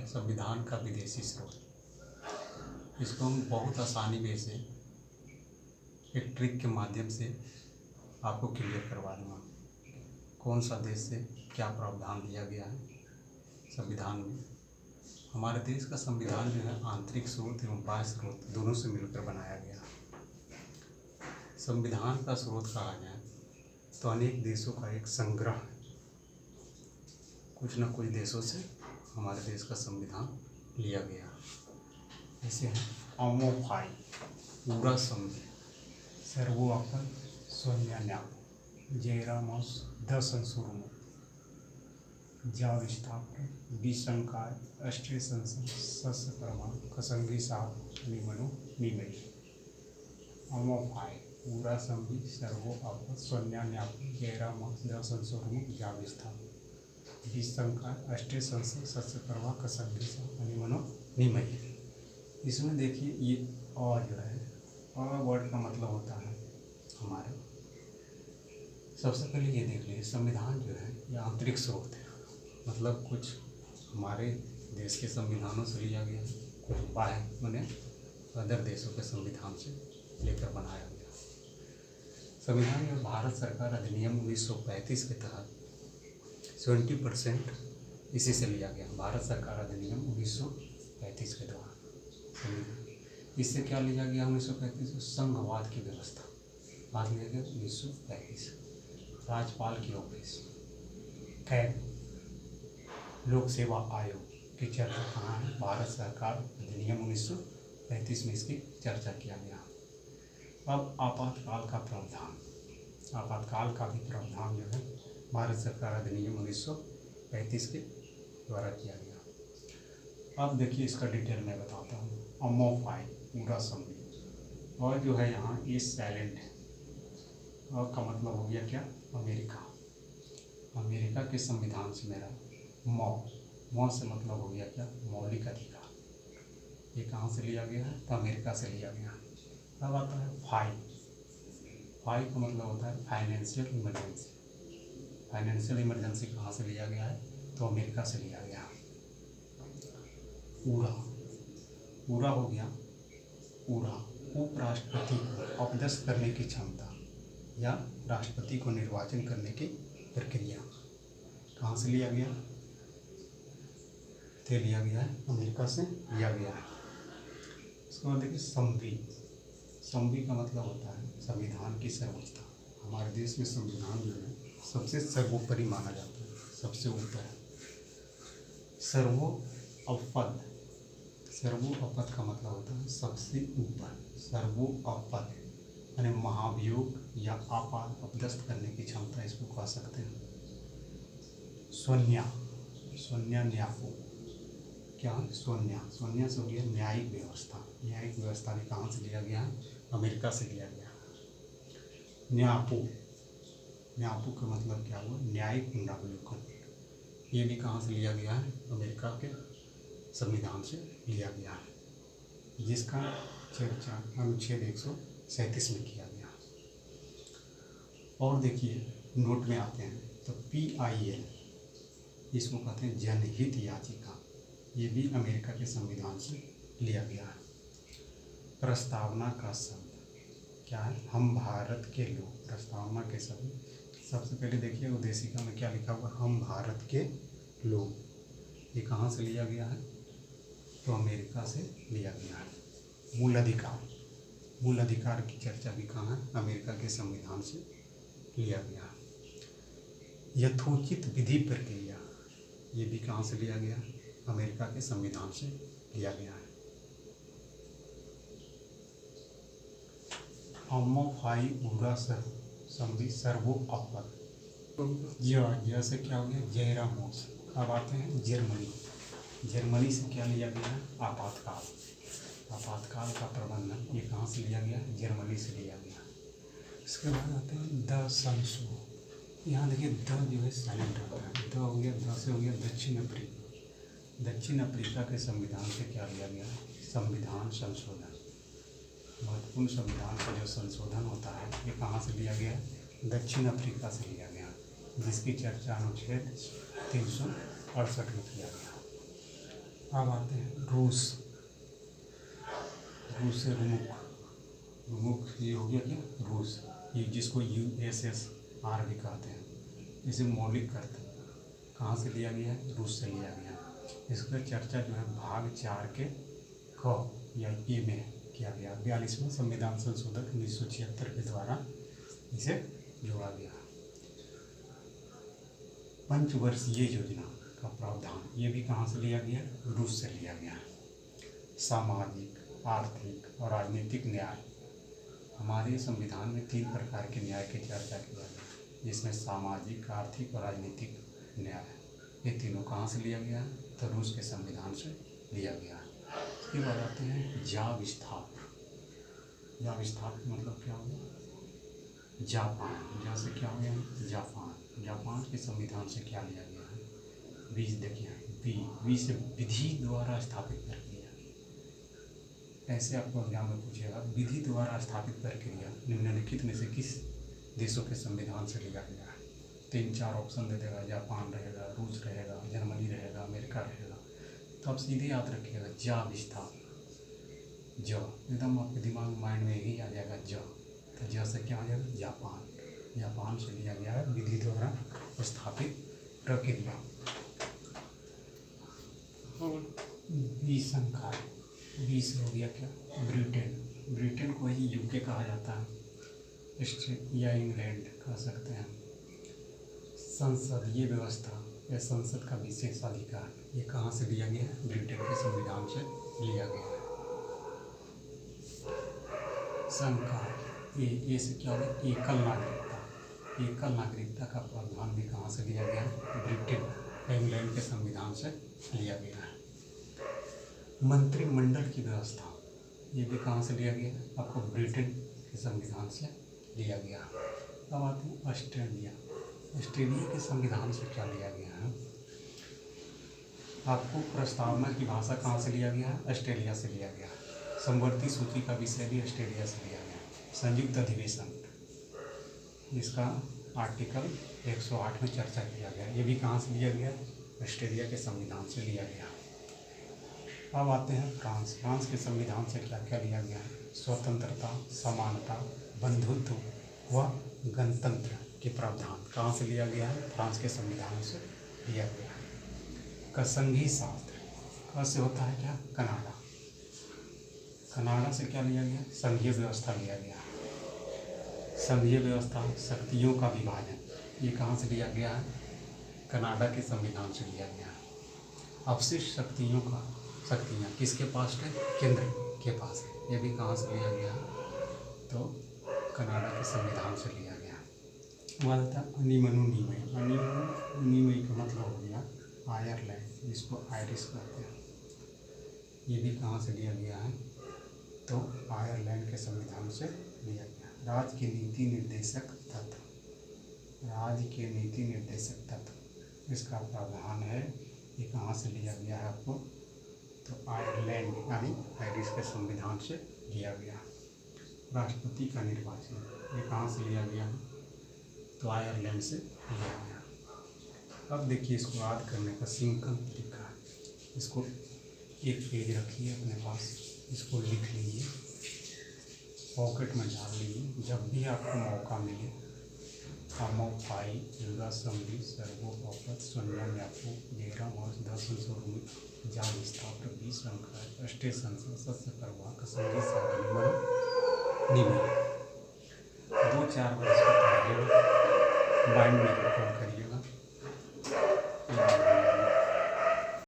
संविधान का विदेशी स्रोत। इसको हम बहुत आसानी में से एक ट्रिक के माध्यम से आपको क्लियर करवा दूँगा। कौन सा देश से क्या प्रावधान दिया गया है संविधान में। हमारे देश का संविधान जो है आंतरिक स्रोत एवं बाह्य स्रोत दोनों से मिलकर बनाया गया। संविधान का स्रोत कहा जाए तो अनेक देशों का एक संग्रह है। कुछ न कुछ देशों से हमारे देश का संविधान लिया गया। जैसे अमोफाई पूरा संधि सर्वोपन सोन्यान्याम जयरामोस द संसूर्णो जाविस्थापन विसंकाय अष्टे संसद सस्यकर्मा कसंगी साहब निमनो निमई अमोफाई पूरा संधि सर्वोपन सोन्यान्याम जयरामोस द संसूर्णो जाविस्थापन विसंकाय अष्टे संसद सस्यकर्मा कसंगी साहब निमनो निमई। इसमें देखिए ये और जो है और वर्ड का मतलब होता है हमारे। सबसे पहले ये देख लीजिए संविधान जो है ये आंतरिक स्रोत है, मतलब कुछ हमारे देश के संविधानों से लिया गया है, कुछ बाहर मैंने अदर देशों के संविधान से लेकर बनाया गया। संविधान में भारत सरकार अधिनियम 1935 के तहत 70% इसी से लिया गया। भारत सरकार अधिनियम 1935 के द्वारा इससे क्या लिया गया 1935 संघवाद की व्यवस्था बाद लिया गया 1935। राज्यपाल की ऑफिस कैग लोक सेवा आयोग की चर्चा कहाँ है, भारत सरकार अधिनियम 1935 में इसकी चर्चा किया गया। अब आपातकाल का प्रावधान, आपातकाल का भी प्रावधान जो है भारत सरकार अधिनियम 1935 के द्वारा किया गया। अब देखिए इसका डिटेल में बताता हूँ। अमोफाई पूरा संधि और जो है यहाँ ये साइलेंट है और का मतलब हो गया क्या अमेरिका। अमेरिका के संविधान से मेरा मौ से मतलब हो गया क्या मौलिक अधिकार। ये कहाँ से लिया गया है तो अमेरिका से लिया गया। अब आता है फाई का मतलब होता है फाइनेंशियल इमरजेंसी। फाइनेंशियल इमरजेंसी कहाँ से लिया गया है तो अमेरिका से लिया गया। पूरा हो गया पूरा उपराष्ट्रपति को अपदस्थ करने की क्षमता या राष्ट्रपति को निर्वाचन करने की प्रक्रिया कहाँ से लिया गया तो लिया गया है अमेरिका से लिया गया है। उसके बाद देखिए संवि का मतलब होता है संविधान की सर्वोच्चता। हमारे देश में संविधान जो है सबसे सर्वोपरि माना जाता है, सबसे ऊपर है। सर्वोपद का मतलब होता है सबसे ऊपर। सर्वोपद यानी महाभियोग या आपात अपदस्थ करने की क्षमता इसको कह सकते हैं। सोन्या न्यापो क्या है सोन्या से हो गया न्यायिक व्यवस्था। न्यायिक व्यवस्था भी कहाँ से लिया गया है अमेरिका से लिया गया। न्यापो का मतलब क्या हुआ न्यायिक पुनरावलोकन। ये भी कहाँ से लिया गया है अमेरिका के संविधान से लिया गया है, जिसका चर्चा अनुच्छेद 137 में किया गया। और देखिए नोट में आते हैं तो PIL इसको कहते हैं जनहित याचिका। ये भी अमेरिका के संविधान से लिया गया है। प्रस्तावना का शब्द क्या है हम भारत के लोग। प्रस्तावना के शब्द सबसे पहले देखिए उद्देशिका में क्या लिखा हुआ हम भारत के लोग। ये कहाँ से लिया गया है तो अमेरिका से लिया गया है। मूल अधिकार की चर्चा भी कहाँ है अमेरिका के संविधान से लिया गया है। यथोचित विधि प्रक्रिया ये भी कहाँ से लिया गया अमेरिका के संविधान से लिया गया है। अमोफाई पूरा संधि सर्वोपद जैसे क्या हो गया जयरामोस। अब आते हैं जर्मनी से क्या लिया गया है आपातकाल का प्रबंधन ये कहाँ से लिया गया जर्मनी से लिया गया। इसके बाद आते हैं द संसो। यहाँ देखिए द जो है साइलेंट आता है। द हो गया द से हो गया दक्षिण अफ्रीका के संविधान से क्या लिया गया संविधान संशोधन। महत्वपूर्ण संविधान का जो संशोधन होता है ये कहाँ से लिया गया दक्षिण अफ्रीका से लिया गया, जिसकी चर्चा अनुच्छेद 368 में किया गया। अब आते हैं रूस। रूस से रुमुक। रुमुक ये हो गया क्या, रूस, ये जिसको USSR भी कहते हैं। इसे मौलिक करते हैं, कहाँ से लिया गया है, रूस से लिया गया है। इसका चर्चा जो है भाग 4 के क या ए में किया गया। 42वां संविधान संशोधन 1976 के द्वारा इसे जोड़ा गया। पंचवर्षीय योजना का प्रावधान ये भी कहाँ से लिया गया, रूस से लिया गया है। सामाजिक, आर्थिक और राजनीतिक न्याय। हमारे संविधान में 3 प्रकार के न्याय की चर्चा किया गया है, जिसमें सामाजिक, आर्थिक और राजनीतिक न्याय, ये तीनों कहाँ से लिया गया है, तो रूस के संविधान से लिया गया है। इसके बाद आते हैं जाविस्थाप। जाविस्थाप मतलब क्या होगा, जापान। जा से क्या हो गया, जापान। जापान के संविधान से क्या लिया गया है, बीज देखिए, बी से विधि द्वारा स्थापित प्रक्रिया। ऐसे आपको एग्जाम में पूछेगा, विधि द्वारा स्थापित प्रक्रिया निम्नलिखित में से किस देशों के संविधान से लिया गया है। 3-4 ऑप्शन दे देगा, जापान रहेगा, रूस रहेगा, जर्मनी रहेगा, अमेरिका रहेगा। तो आप सीधे याद रखिएगा जाविस्थाप। ज एकदम आपके दिमाग माइंड में ही आ जाएगा ज। तो ज से क्या हो जाएगा, जापान। जापान से लिया गया है विधि द्वारा स्थापित प्रक्रिया। और बी संख्या, 20 हो गया क्या, ब्रिटेन। ब्रिटेन को ही यूके कहा जाता है, या इंग्लैंड कह सकते हैं। संसदीय व्यवस्था या संसद का विशेष अधिकार, ये कहाँ से लिया गया है, ब्रिटेन के संविधान से लिया गया है। संख्या ए से क्या होगा, एकल नागरिकता। एकल नागरिकता का प्रावधान भी कहाँ से लिया गया है, ब्रिटेन, इंग्लैंड के संविधान से लिया गया है। मंत्रिमंडल की व्यवस्था, ये भी कहाँ से लिया गया है, आपको ब्रिटेन के संविधान से लिया गया। अब आते हैं ऑस्ट्रेलिया। ऑस्ट्रेलिया के संविधान से क्या लिया गया है, आपको प्रस्तावना की भाषा कहाँ से लिया गया है, ऑस्ट्रेलिया से लिया गया। समवर्ती सूची का विषय भी ऑस्ट्रेलिया से लिया गया। संयुक्त अधिवेशन, इसका आर्टिकल 108 में चर्चा किया गया, ये भी कहाँ से लिया गया, ऑस्ट्रेलिया के संविधान से लिया गया। अब आते हैं फ्रांस। फ्रांस के संविधान से क्या क्या लिया गया है, स्वतंत्रता, समानता, बंधुत्व व गणतंत्र के प्रावधान कहाँ से लिया गया है, फ्रांस के संविधान से लिया गया है। का संघीय शास्त्र, का से होता है क्या, कनाडा। कनाडा से क्या लिया गया, संघीय व्यवस्था लिया गया। संघीय व्यवस्था, शक्तियों का विभाजन, ये कहाँ से लिया गया है, कनाडा के संविधान से लिया गया है। अवशिष्ट शक्तियाँ किसके पास है, केंद्र के पास है, ये भी कहाँ से लिया गया है, तो कनाडा के संविधान से लिया गया। वह था अनिमनु निमय। अनिमनु निमय का मतलब हो गया आयरलैंड, जिसको आयरिश कहते हैं, ये भी कहाँ से लिया गया है, तो आयरलैंड के संविधान से लिया गया। राज्य के नीति निर्देशक तत्व, राज्य के नीति निर्देशक तत्व, इसका प्रावधान है, ये कहाँ से लिया गया है आपको, तो आयरलैंड यानी आयरिश के संविधान से लिया गया। राष्ट्रपति का निर्वाचन, ये कहाँ से लिया गया है, तो आयरलैंड से लिया गया। अब देखिए इसको याद करने का सिंपल तरीका है, इसको एक पेज रखिए अपने पास, इसको लिख लीजिए, पॉकेट में डाल लीजिए, जब भी आपको मौका मिले। अमो पाई युगा समरी सर्वोपत शून्य व्यापो 11 मार्च 10 जाविस्थाप 20 अंक अष्टे संसद सस्य प्रवाह संगीत साधन निम्न 2-4 वर्ष का माइंड में रिकॉर्ड करिए।